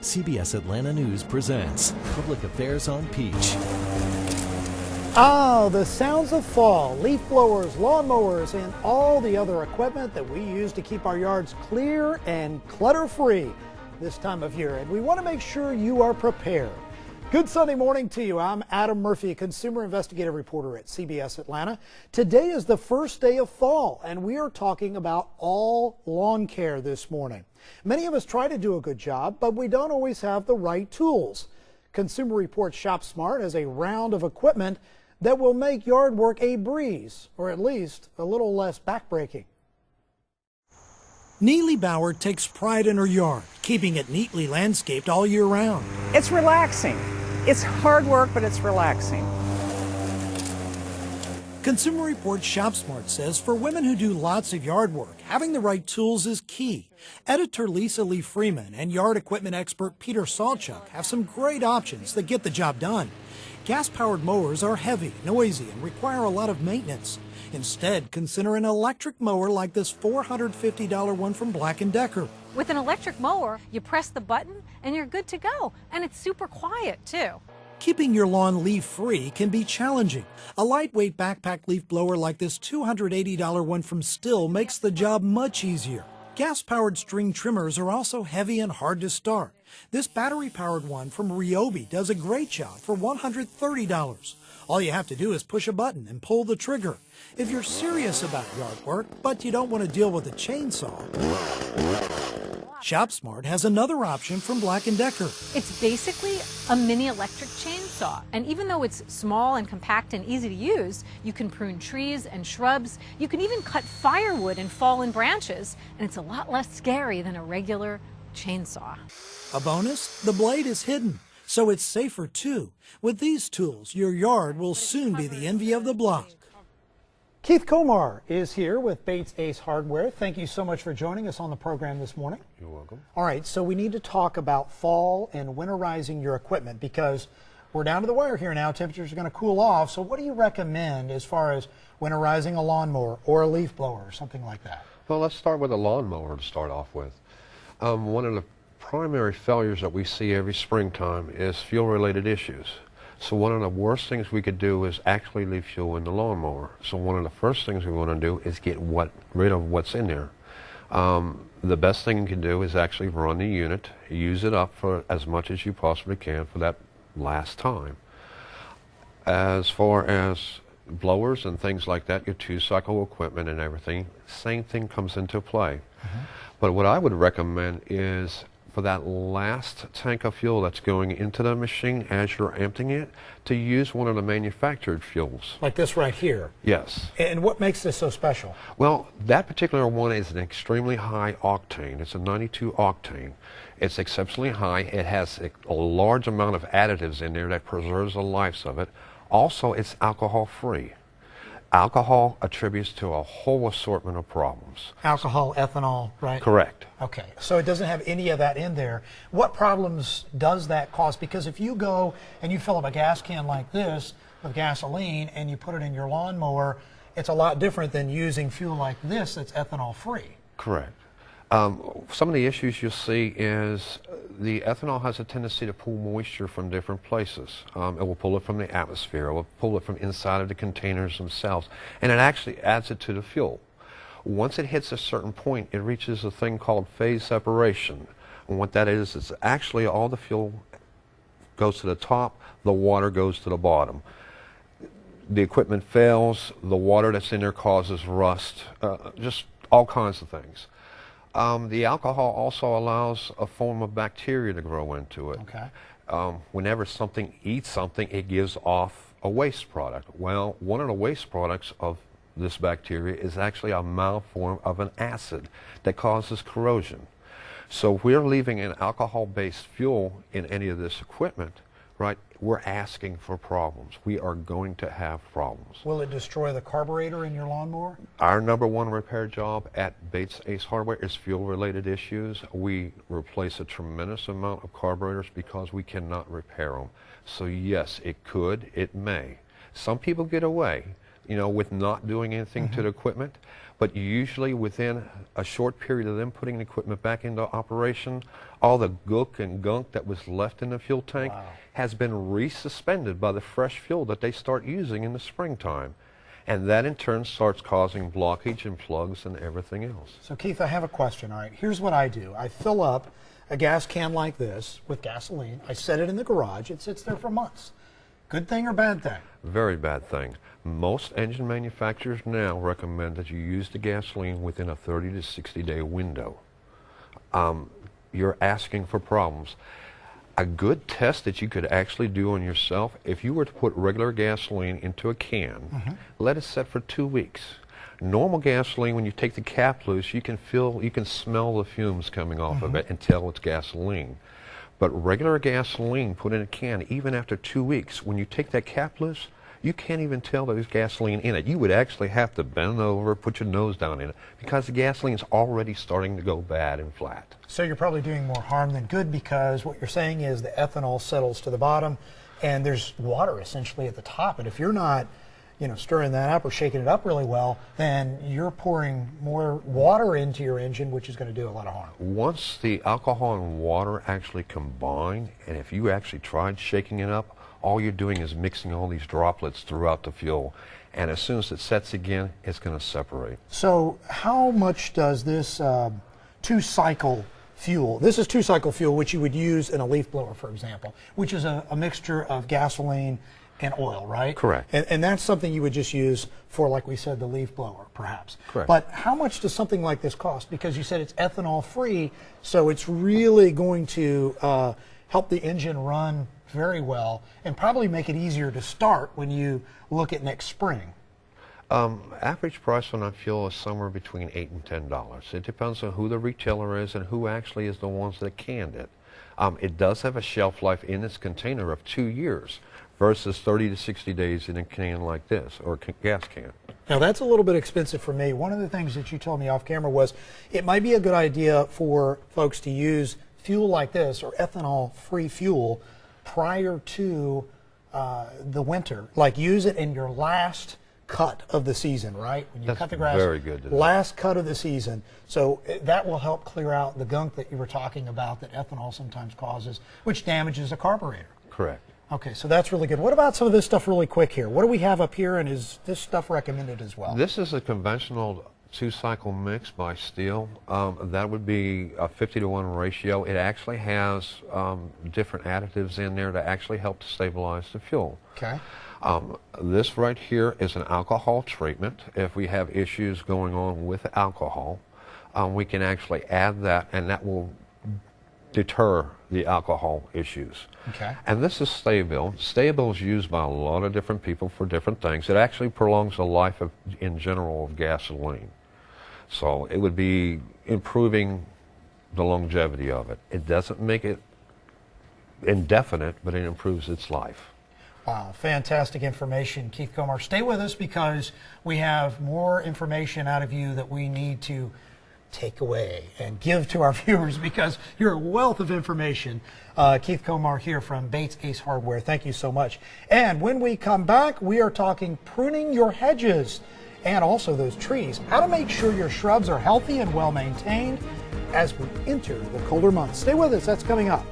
CBS Atlanta News presents Public Affairs on Peach. Ah, the sounds of fall, leaf blowers, lawnmowers, and all the other equipment that we use to keep our yards clear and clutter-free this time of year. And we want to make sure you are prepared. Good Sunday morning to you. I'm Adam Murphy, consumer investigative reporter at CBS Atlanta. Today is the first day of fall, and we are talking about all lawn care this morning. Many of us try to do a good job, but we don't always have the right tools. Consumer Reports Shop Smart has a round of equipment that will make yard work a breeze, or at least a little less backbreaking. Neely Bauer takes pride in her yard, keeping it neatly landscaped all year round. It's relaxing. It's hard work, but it's relaxing. Consumer Reports Shop Smart says for women who do lots of yard work, having the right tools is key. Editor Lisa Lee Freeman and yard equipment expert Peter Salchuk have some great options that get the job done. Gas-powered mowers are heavy, noisy, and require a lot of maintenance. Instead, consider an electric mower like this $450 one from Black & Decker. With an electric mower, you press the button and you're good to go. And it's super quiet, too. Keeping your lawn leaf-free can be challenging. A lightweight backpack leaf blower like this $280 one from Stihl makes the job much easier. Gas-powered string trimmers are also heavy and hard to start. This battery-powered one from Ryobi does a great job for $130. All you have to do is push a button and pull the trigger. If you're serious about yard work, but you don't want to deal with a chainsaw, ShopSmart has another option from Black & Decker. It's basically a mini electric chainsaw. And even though it's small and compact and easy to use, you can prune trees and shrubs. You can even cut firewood and fallen branches. And it's a lot less scary than a regular chainsaw. A bonus, the blade is hidden, so it's safer too. With these tools, your yard will soon be the envy of the block. Keith Komar is here with Bates Ace Hardware. Thank you so much for joining us on the program this morning. You're welcome. All right, so we need to talk about fall and winterizing your equipment because we're down to the wire here now. Temperatures are going to cool off. So what do you recommend as far as winterizing a lawnmower or a leaf blower or something like that? Well, let's start with a lawnmower to start off with. One of the primary failures that we see every springtime is fuel-related issues. So one of the worst things we could do is actually leave fuel in the lawnmower. So one of the first things we want to do is get rid of what's in there. The best thing you can do is actually run the unit, use it up for as much as you possibly can for that last time. As far as blowers and things like that, your two-cycle equipment and everything, same thing comes into play. But what I would recommend is for that last tank of fuel that's going into the machine as you're emptying it, to use one of the manufactured fuels. Like this right here? Yes. And what makes this so special? Well, that particular one is an extremely high octane. It's a 92 octane. It's exceptionally high. It has a large amount of additives in there that preserves the life of it. Also, it's alcohol-free. Alcohol attributes to a whole assortment of problems. Alcohol, ethanol, right? Correct. Okay, so it doesn't have any of that in there. What problems does that cause? Because if you go and you fill up a gas can like this with gasoline and you put it in your lawnmower, it's a lot different than using fuel like this that's ethanol free. Correct. Some of the issues you'll see is the ethanol has a tendency to pull moisture from different places. It will pull it from the atmosphere, it will pull it from inside of the containers themselves, and it actually adds it to the fuel. Once it hits a certain point, it reaches a thing called phase separation. And what that is actually all the fuel goes to the top, the water goes to the bottom. The equipment fails, the water that's in there causes rust, just all kinds of things. The alcohol also allows a form of bacteria to grow into it. Okay. Whenever something eats something, it gives off a waste product. Well, one of the waste products of this bacteria is actually a mild form of an acid that causes corrosion. So if we're leaving an alcohol-based fuel in any of this equipment, right, we're asking for problems. We are going to have problems. Will it destroy the carburetor in your lawnmower? Our #1 repair job at Bates Ace Hardware is fuel-related issues. We replace a tremendous amount of carburetors because we cannot repair them. So yes, it could, it may. Some people get away, with not doing anything to the equipment, But usually within a short period of them putting the equipment back into operation, all the gook and gunk that was left in the fuel tank has been resuspended by the fresh fuel that they start using in the springtime. And that in turn starts causing blockage and plugs and everything else. So Keith, I have a question. All right, here's what I do. I fill up a gas can like this with gasoline. I set it in the garage. It sits there for months. Good thing or bad thing? Very bad thing. Most engine manufacturers now recommend that you use the gasoline within a 30 to 60 day window. You're asking for problems. A good test that you could actually do on yourself, if you were to put regular gasoline into a can, let it set for 2 weeks. Normal gasoline, when you take the cap loose, you can smell the fumes coming off of it and tell it's gasoline. But regular gasoline put in a can, even after 2 weeks, when you take that cap loose, you can't even tell there's gasoline in it. You would actually have to bend over, put your nose down in it, because the gasoline is already starting to go bad and flat. So you're probably doing more harm than good, because what you're saying is the ethanol settles to the bottom and there's water essentially at the top. And if you're not, stirring that up or shaking it up really well, then you're pouring more water into your engine, which is going to do a lot of harm. Once the alcohol and water actually combine, and if you actually tried shaking it up, all you're doing is mixing all these droplets throughout the fuel. And as soon as it sets again, it's going to separate. So how much does this two-cycle fuel, this is two-cycle fuel, which you would use in a leaf blower, for example, which is a mixture of gasoline and oil, right? Correct. And that's something you would just use for, like we said, the leaf blower, perhaps. Correct. But how much does something like this cost? Because you said it's ethanol-free, so it's really going to help the engine run very well and probably make it easier to start when you look at next spring. Average price on that fuel is somewhere between $8 and $10. It depends on who the retailer is and who actually is the ones that canned it. It does have a shelf life in its container of 2 years versus 30 to 60 days in a can like this, or gas can. Now that's a little bit expensive for me. One of the things that you told me off camera was it might be a good idea for folks to use fuel like this, or ethanol-free fuel, prior to the winter. Like use it in your last cut of the season, right? When you cut the grass, very good. last cut of the season. So that will help clear out the gunk that you were talking about that ethanol sometimes causes, which damages a carburetor. Correct. Okay, so that's really good. What about some of this stuff really quick here? What do we have up here, and is this stuff recommended as well? This is a conventional two-cycle mix by Steel. That would be a 50-to-1 ratio. It actually has different additives in there to actually help to stabilize the fuel. Okay. This right here is an alcohol treatment. If we have issues going on with alcohol, we can actually add that, and that will deter the alcohol issues. Okay. And this is Sta-Bil. Sta-Bil is used by a lot of different people for different things. It actually prolongs the life of, in general, of gasoline. So it would be improving the longevity of it. It doesn't make it indefinite, but it improves its life. Wow, fantastic information, Keith Komar. Stay with us, because we have more information out of you that we need to take away and give to our viewers, because you're a wealth of information. Keith Komar here from Bates Ace Hardware. Thank you so much. And when we come back, we are talking pruning your hedges and also those trees. How to make sure your shrubs are healthy and well maintained as we enter the colder months. Stay with us. That's coming up.